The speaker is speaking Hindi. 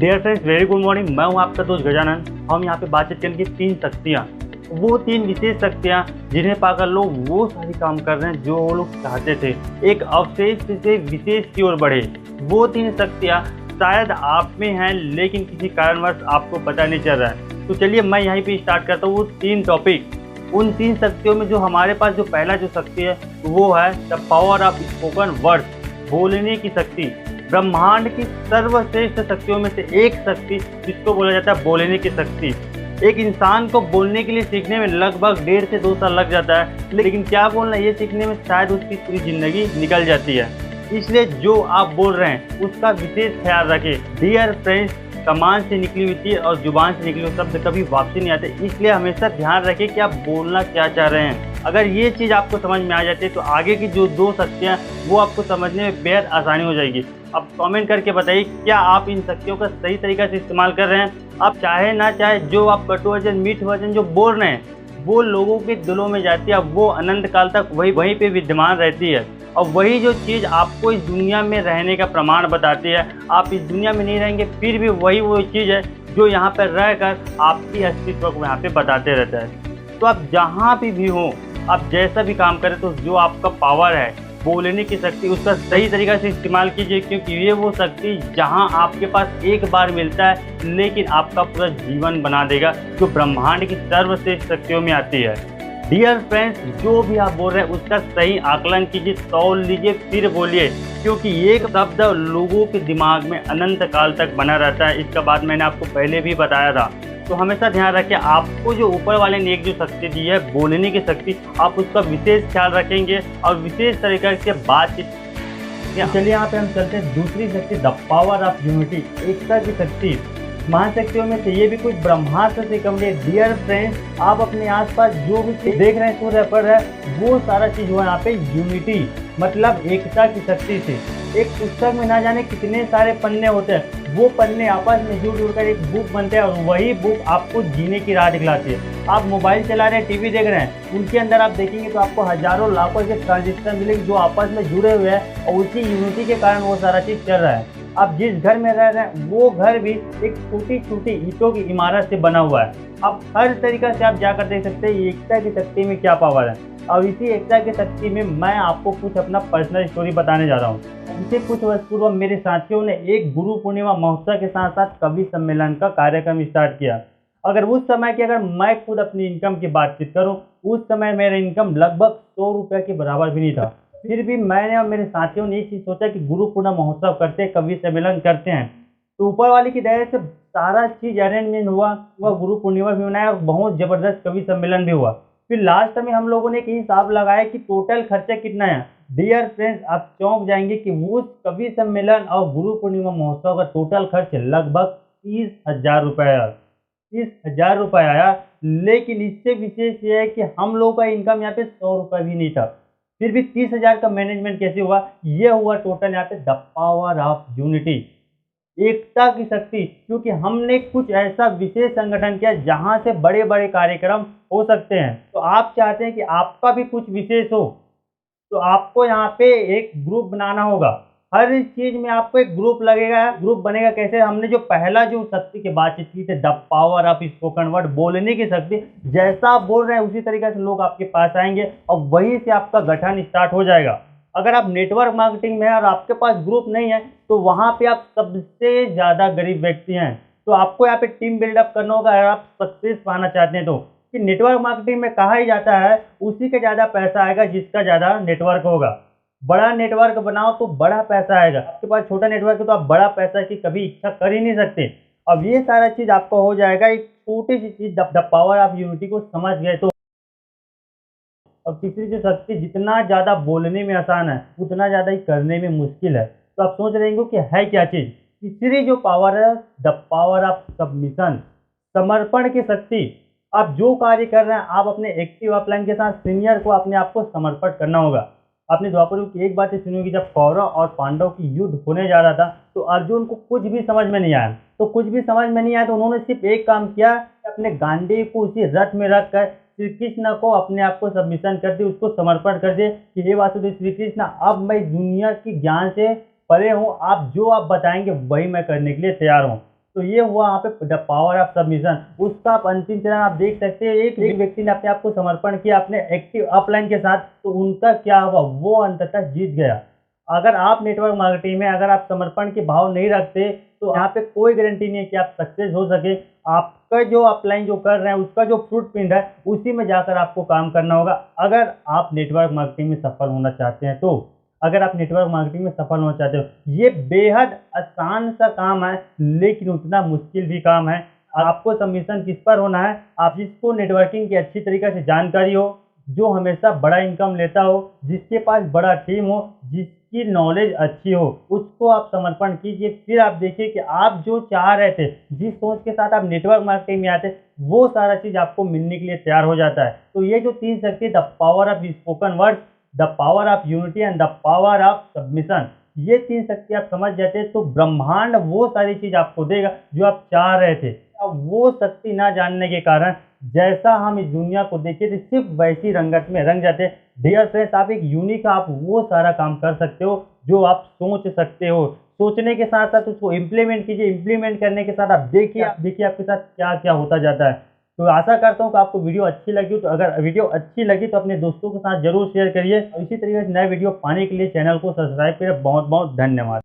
Dear friends, very good morning. मैं हूं आपका दोस्त गजानन। हम यहां पे बातचीत करेंगे तीन शक्तियां, वो तीन विशेष शक्तियां जिन्हें पाकर लोग वो सारे काम कर रहे हैं जो वो लोग चाहते थे, एक अवशेष से विशेष की ओर बढ़े। वो तीन शक्तियां शायद आप में हैं, लेकिन किसी कारणवश आपको पता नहीं चल रहा है। तो चलिए मैं यहीं पे स्टार्ट करता हूँ वो तीन टॉपिक। उन तीन शक्तियों में जो हमारे पास जो पहला जो शक्ति है वो है the power of spoken word, बोलने की शक्ति। ब्रह्मांड की सर्वश्रेष्ठ शक्तियों में से एक शक्ति जिसको बोला जाता है बोलने की शक्ति। एक इंसान को बोलने के लिए सीखने में लगभग 1.5 से 2 साल लग जाता है, लेकिन क्या बोलना ये सीखने में शायद उसकी पूरी ज़िंदगी निकल जाती है। इसलिए जो आप बोल रहे हैं उसका विशेष ख्याल रखें। डियर फ्रेंड्स, कमान से निकली हुई चीज़ और जुबान से निकले हुए शब्द कभी वापसी नहीं आते, इसलिए हमेशा ध्यान रखें कि आप बोलना क्या चाह रहे हैं। अगर ये चीज़ आपको समझ में आ जाती है तो आगे की जो दो शक्तियाँ वो आपको समझने में बेहद आसानी हो जाएगी। अब कमेंट करके बताइए, क्या आप इन शक्तियों का सही तरीक़ा से इस्तेमाल कर रहे हैं? आप चाहे ना चाहे जो आप कटु वचन मीठ वचन जो बोल रहे हैं वो लोगों के दिलों में जाती है, अब वो अनंत काल तक वहीं पे विद्यमान रहती है। और वही जो चीज़ आपको इस दुनिया में रहने का प्रमाण बताती है, आप इस दुनिया में नहीं रहेंगे फिर भी वही वो चीज़ है जो यहाँ पर रहकर आपकी अस्तित्व को यहाँ पे बताते रहता है। तो आप जहाँ भी हो, आप जैसा भी काम करें, तो जो आपका पावर है बोलने की शक्ति, उसका सही तरीक़ा से इस्तेमाल कीजिए, क्योंकि ये वो शक्ति जहाँ आपके पास एक बार मिलता है लेकिन आपका पूरा जीवन बना देगा, जो ब्रह्मांड की सर्वश्रेष्ठ शक्तियों में आती है। डियर फ्रेंड्स, जो भी आप बोल रहे हैं उसका सही आकलन कीजिए, तौल लीजिए, फिर बोलिए, क्योंकि एक शब्द लोगों के दिमाग में अनंत काल तक बना रहता है। इसका बात मैंने आपको पहले भी बताया था। तो हमेशा ध्यान रखें, आपको जो ऊपर वाले ने एक जो शक्ति दी है बोलने की शक्ति, आप उसका विशेष ख्याल रखेंगे और विशेष तरीके से बातचीत। चलिए यहाँ पे हम चलते हैं दूसरी शक्ति, द पावर ऑफ यूनिटी, एकता की शक्ति। महाशक्तियों में से ये भी कुछ ब्रह्मास्त्र से कम नहीं। डियर फ्रेंड्स, आप अपने आसपास जो भी देख रहे हैं सूर्य पर है, वो सारा चीज़ हुआ यहाँ पे यूनिटी, मतलब एकता की शक्ति से। एक पुस्तक में ना जाने कितने सारे पन्ने होते हैं, वो पन्ने आपस में जुड़ जुड़ कर एक बुक बनते हैं और वही बुक आपको जीने की राह दिखलाती है। आप मोबाइल चला रहे हैं, टीवी देख रहे हैं, उनके अंदर आप देखेंगे तो आपको हजारों लाखों के ट्रांजिस्टर मिलेंगे जो आपस में जुड़े हुए हैं और उसी यूनिटी के कारण वो सारा चीज़ चल रहा है। आप जिस घर में रह रहे हैं वो घर भी एक छोटी छोटी ईंटों की इमारत से बना हुआ है। अब हर तरीक़ा से आप जाकर देख सकते हैं एकता की शक्ति में क्या पावर है। और इसी एकता की शक्ति में मैं आपको कुछ अपना पर्सनल स्टोरी बताने जा रहा हूँ। इसे कुछ वर्ष पूर्व मेरे साथियों ने एक गुरु पूर्णिमा महोत्सव के साथ साथ कवि सम्मेलन का कार्यक्रम स्टार्ट किया। उस समय की अगर मैं खुद अपनी इनकम की बातचीत करूँ, उस समय मेरा इनकम लगभग 100 रुपये के बराबर भी नहीं था। फिर भी मैंने और मेरे साथियों ने ये चीज़ सोचा कि गुरु पूर्णिमा महोत्सव करते, कवि सम्मेलन करते हैं। तो ऊपर वाली की दया से सारा चीज़ अरेंजमेंट हुआ, गुरु पूर्णिमा भी मनाया और बहुत ज़बरदस्त कवि सम्मेलन भी हुआ। फिर लास्ट में हम लोगों ने एक हिसाब लगाया कि टोटल खर्चा कितना है। डियर फ्रेंड्स, आप चौंक जाएंगे कि वो कवि सम्मेलन और गुरु पूर्णिमा महोत्सव का टोटल खर्च लगभग 30,000 रुपये आया। 30,000 रुपये आया, लेकिन इससे विशेष ये है कि हम लोगों का इनकम यहाँ पे 100 रुपये भी नहीं था। फिर भी 30,000 का मैनेजमेंट कैसे हुआ? ये हुआ टोटल यहाँ पे द पावर ऑफ यूनिटी, एकता की शक्ति। क्योंकि हमने कुछ ऐसा विशेष संगठन किया जहां से बड़े बड़े कार्यक्रम हो सकते हैं। तो आप चाहते हैं कि आपका भी कुछ विशेष हो, तो आपको यहाँ पे एक ग्रुप बनाना होगा। हर चीज में आपको एक ग्रुप लगेगा। ग्रुप बनेगा कैसे? हमने जो पहला जो शक्ति की बातचीत की थी, the power of spoken word, बोलने की शक्ति, जैसा आप बोल रहे हैं उसी तरीके से लोग आपके पास आएंगे और वहीं से आपका गठन स्टार्ट हो जाएगा। अगर आप नेटवर्क मार्केटिंग में हैं और आपके पास ग्रुप नहीं है, तो वहाँ पे आप सबसे ज़्यादा गरीब व्यक्ति हैं। तो आपको यहाँ पे टीम बिल्डअप करना होगा अगर आप सक्सेस पाना चाहते हैं। तो कि नेटवर्क मार्केटिंग में कहा ही जाता है उसी का ज़्यादा पैसा आएगा जिसका ज़्यादा नेटवर्क होगा। बड़ा नेटवर्क बनाओ तो बड़ा पैसा आएगा। आपके पास छोटा नेटवर्क है तो आप बड़ा पैसा की कभी इच्छा कर ही नहीं सकते। अब ये सारा चीज़ आपको हो जाएगा एक छोटी सी चीज़, द पावर ऑफ यूनिटी को समझ गए तो। और तीसरी जो शक्ति जितना ज़्यादा बोलने में आसान है उतना ज़्यादा ही करने में मुश्किल है। तो आप सोच रहे होंगे कि है क्या चीज़? तीसरी जो पावर है, द पावर ऑफ सबमिशन, समर्पण की शक्ति। आप जो कार्य कर रहे हैं, आप अपने एक्टिव अपलाइन के साथ सीनियर को अपने आप को समर्पण करना होगा। आपने द्वापर युग की एक बात सुनी होगी, जब कौरव और पांडव की युद्ध होने जा रहा था तो अर्जुन को कुछ भी समझ में नहीं आया। तो उन्होंने सिर्फ एक काम किया, अपने गांडी को उसी रथ में रख कर श्री कृष्ण को अपने आप को सबमिशन कर दिए, उसको समर्पण कर दिए कि हे वासुदेव श्री कृष्ण, अब मैं दुनिया की ज्ञान से परे हूँ, आप जो आप बताएंगे वही मैं करने के लिए तैयार हूँ। तो ये हुआ यहाँ पे द पावर ऑफ सबमिशन। उसका आप अंतिम चरण आप देख सकते हैं, एक व्यक्ति ने अपने आप को समर्पण किया अपने एक्टिव अपलाइन के साथ, तो उनका क्या हुआ, वो अंततः जीत गया। अगर आप नेटवर्क मार्केटिंग में अगर आप समर्पण के भाव नहीं रखते, तो यहाँ पे कोई गारंटी नहीं है कि आप सक्सेस हो सके। आपका जो अपलाइन जो कर रहे हैं उसका जो फुटप्रिंट है उसी में जाकर आपको काम करना होगा, अगर आप नेटवर्क मार्केटिंग में सफल होना चाहते हैं तो। अगर आप नेटवर्क मार्केटिंग में सफल होना चाहते हो, ये बेहद आसान सा काम है लेकिन उतना मुश्किल भी काम है। आपको सबमिशन किस पर होना है, आप जिसको नेटवर्किंग की अच्छी तरीके से जानकारी हो, जो हमेशा बड़ा इनकम लेता हो, जिसके पास बड़ा टीम हो, जिसकी नॉलेज अच्छी हो, उसको आप समर्पण कीजिए। फिर आप देखिए कि आप जो चाह रहे थे, जिस सोच के साथ आप नेटवर्क मार्केटिंग में आते, वो सारा चीज़ आपको मिलने के लिए तैयार हो जाता है। तो ये जो 3 शक्ति, the power of spoken word, the power of unity and the power of submission, ये 3 शक्ति आप समझ जाते हैं तो ब्रह्मांड वो सारी चीज़ आपको देगा जो आप चाह रहे थे। अब वो शक्ति ना जानने के कारण जैसा हम इस दुनिया को देखते थे सिर्फ वैसी रंगत में रंग जाते। डियर फ्रेंड्स, आप एक यूनिक, आप वो सारा काम कर सकते हो जो आप सोच सकते हो। सोचने के साथ साथ उसको इम्प्लीमेंट कीजिए, इम्प्लीमेंट करने के साथ आप देखिए आपके साथ क्या क्या होता जाता है। तो आशा करता हूँ कि आपको वीडियो अच्छी लगी हो, तो अगर वीडियो अच्छी लगी तो अपने दोस्तों के साथ जरूर शेयर करिए। इसी तरीके से नए वीडियो पाने के लिए चैनल को सब्सक्राइब करें। बहुत बहुत धन्यवाद।